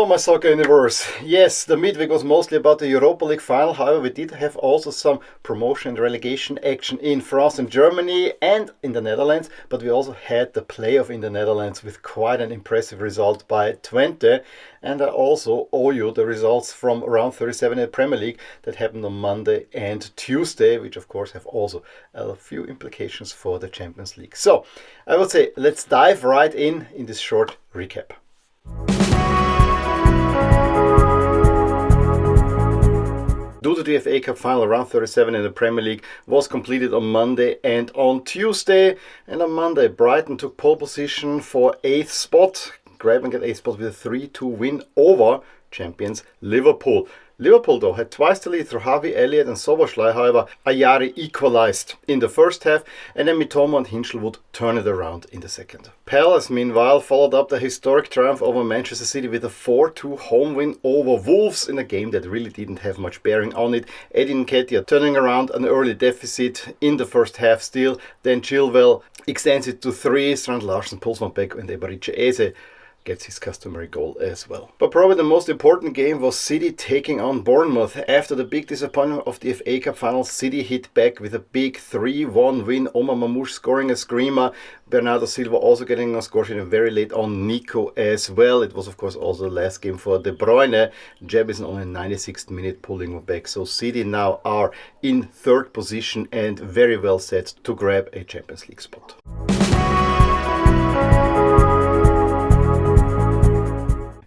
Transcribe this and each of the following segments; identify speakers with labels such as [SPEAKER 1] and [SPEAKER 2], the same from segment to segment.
[SPEAKER 1] Hello my soccer universe. Yes, the midweek was mostly about the Europa League final. However, we did have also some promotion and relegation action in France and Germany and in the Netherlands. But we also had the playoff in the Netherlands with quite an impressive result by Twente. And I also owe you the results from round 37 in the Premier League that happened on Monday and Tuesday, which of course have also a few implications for the Champions League. So I would say let's dive right in this short recap. Due to the FA Cup final, round 37 in the Premier League was completed on Monday and on Tuesday. And on Monday, Brighton took pole position for 8th spot, grabbing at 8th spot with a 3-2 win over champions Liverpool. Liverpool, though, had twice the lead through Harvey Elliott and Szoboszlai. However, Ayari equalized in the first half, and then Mitoma and Hinchel would turn it around in the second. Palace, meanwhile, followed up the historic triumph over Manchester City with a 4-2 home win over Wolves in a game that really didn't have much bearing on it. Edin Nketiah turning around an early deficit in the first half still. Then Chilwell extends it to 3. Strand Larsen pulls one back, and Eberechi Eze gets his customary goal as well. But probably the most important game was City taking on Bournemouth. After the big disappointment of the FA Cup final, City hit back with a big 3-1 win. Omar Mamouche scoring a screamer. Bernardo Silva also getting a score sheet very late on. Nico as well. It was of course also the last game for De Bruyne. Jebison on the 96th minute pulling one back. So City now are in 3rd position and very well set to grab a Champions League spot.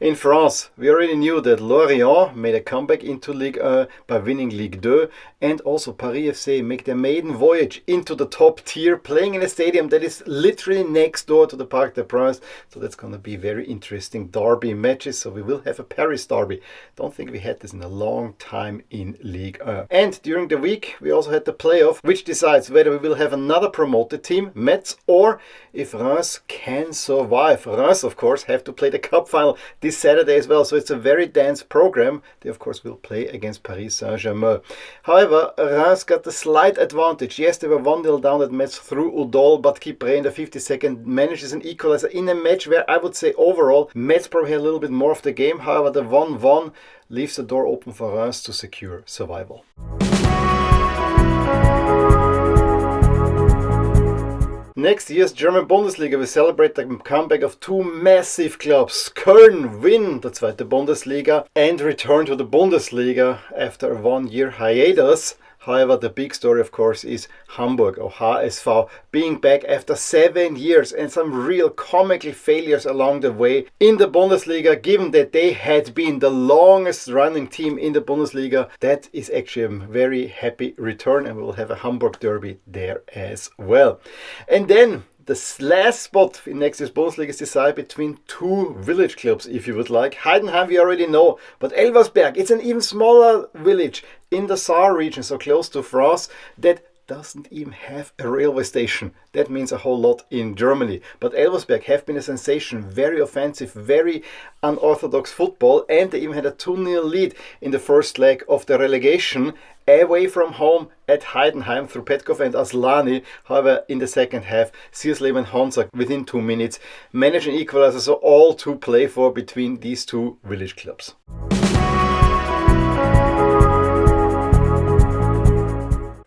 [SPEAKER 1] In France, we already knew that Lorient made a comeback into Ligue 1 by winning Ligue 2, and also Paris FC make their maiden voyage into the top tier, playing in a stadium that is literally next door to the Parc des Princes. So that's going to be very interesting derby matches. So we will have a Paris derby. Don't think we had this in a long time in Ligue 1. And during the week, we also had the playoff, which decides whether we will have another promoted team, Metz, or if Reims can survive. Reims, of course, have to play the cup final this Saturday as well, so it's a very dense program. They of course will play against Paris Saint-Germain. However, Reims got the slight advantage. Yes, they were 1-0 down at Metz through Udol, but Kipré in the 52nd manages an equalizer in a match where I would say overall Metz probably had a little bit more of the game. However, the 1-1 leaves the door open for Reims to secure survival. Next year's German Bundesliga will celebrate the comeback of two massive clubs. Köln win the Zweite Bundesliga and return to the Bundesliga after a 1-year hiatus. However, the big story, of course, is Hamburg or HSV being back after 7 years and some real comical failures along the way in the Bundesliga, given that they had been the longest running team in the Bundesliga. That is actually a very happy return, and we will have a Hamburg derby there as well. And then the last spot in next year's Bundesliga is decided between two village clubs, if you would like. Heidenheim we already know, but Elversberg, it's an even smaller village in the Saar region, so close to France, that doesn't even have a railway station. That means a whole lot in Germany. But Elversberg have been a sensation, very offensive, very unorthodox football, and they even had a 2-0 lead in the first leg of the relegation away from home at Heidenheim through Petkov and Aslani. However, in the second half, Siersleben and Honza within 2 minutes managed an equalizer, so all to play for between these two village clubs.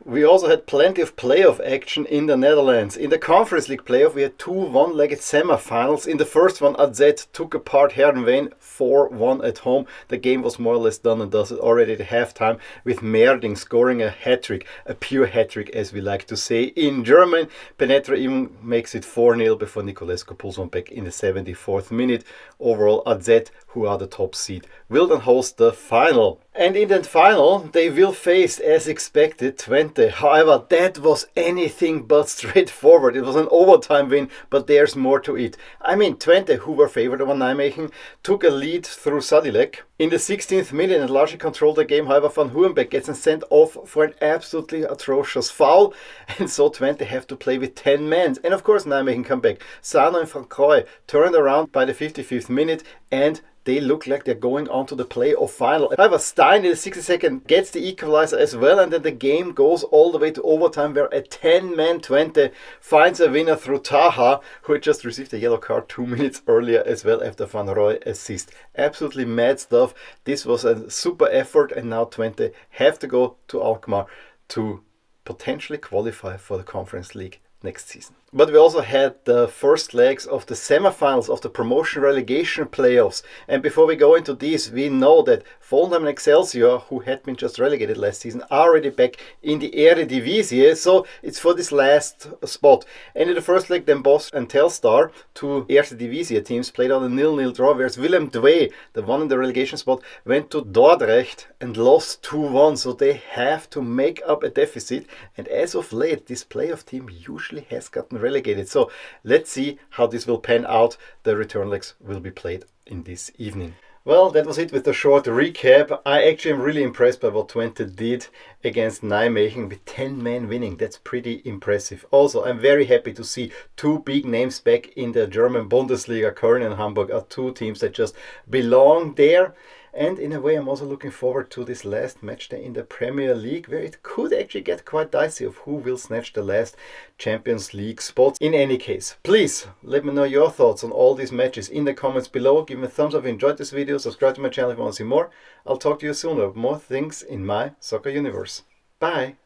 [SPEAKER 1] We also had plenty of playoff action in the Netherlands. In the Conference League playoff, we had two one-legged semi-finals. In the first one, AZ took apart Heerenveen 4-1 at home. The game was more or less done and dusted already at halftime, with Merding scoring a hat-trick, a pure hat-trick as we like to say in German. Penetra even makes it 4-0 before Niculescu pulls one back in the 74th minute. Overall, AZ, who are the top seed, will then host the final. And in that final, they will face, as expected, Twente. However, that was anything but straightforward. It was an overtime win, but there's more to it. I mean, Twente, who were favored over Nijmegen, took a lead through Sadilek in the 16th minute and largely controlled the game. However, Van Hoerenbeek gets sent off for an absolutely atrocious foul, and so Twente have to play with 10 men. And of course, Nijmegen come back. Sano and Van Krooij turned around by the 55th minute, and they look like they're going on to the playoff final. However, Stein in the 62nd gets the equalizer as well, and then the game goes all the way to overtime where a 10-man Twente finds a winner through Taha, who had just received a yellow card 2 minutes earlier as well after Van Rooij assist. Absolutely mad stuff. This was a super effort, and now Twente have to go to Alkmaar to potentially qualify for the Conference League next season. But we also had the first legs of the semifinals of the promotion relegation playoffs. And before we go into these, we know that Volendam and Excelsior, who had been just relegated last season, are already back in the Eredivisie. So it's for this last spot. And in the first leg, Den Bosch and Telstar, two Eredivisie teams, played on a 0-0 draw, whereas Willem II, the one in the relegation spot, went to Dordrecht and lost 2-1. So they have to make up a deficit. And as of late, this playoff team usually has gotten relegated. So let's see how this will pan out. The return legs will be played in this evening. Well, that was it with the short recap. I actually am really impressed by what Twente did against Nijmegen with 10 men winning. That's pretty impressive. Also, I'm very happy to see two big names back in the German Bundesliga. Köln and Hamburg are two teams that just belong there. And in a way, I'm also looking forward to this last match day in the Premier League, where it could actually get quite dicey of who will snatch the last Champions League spots. In any case, please let me know your thoughts on all these matches in the comments below. Give me a thumbs up if you enjoyed this video. Subscribe to my channel if you want to see more. I'll talk to you soon about more things in my soccer universe. Bye!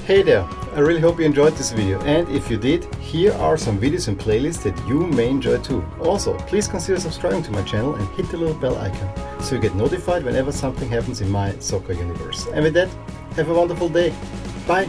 [SPEAKER 1] Hey there, I really hope you enjoyed this video, and if you did, here are some videos and playlists that you may enjoy too. Also, please consider subscribing to my channel and hit the little bell icon so you get notified whenever something happens in my soccer universe. And with that, have a wonderful day. Bye!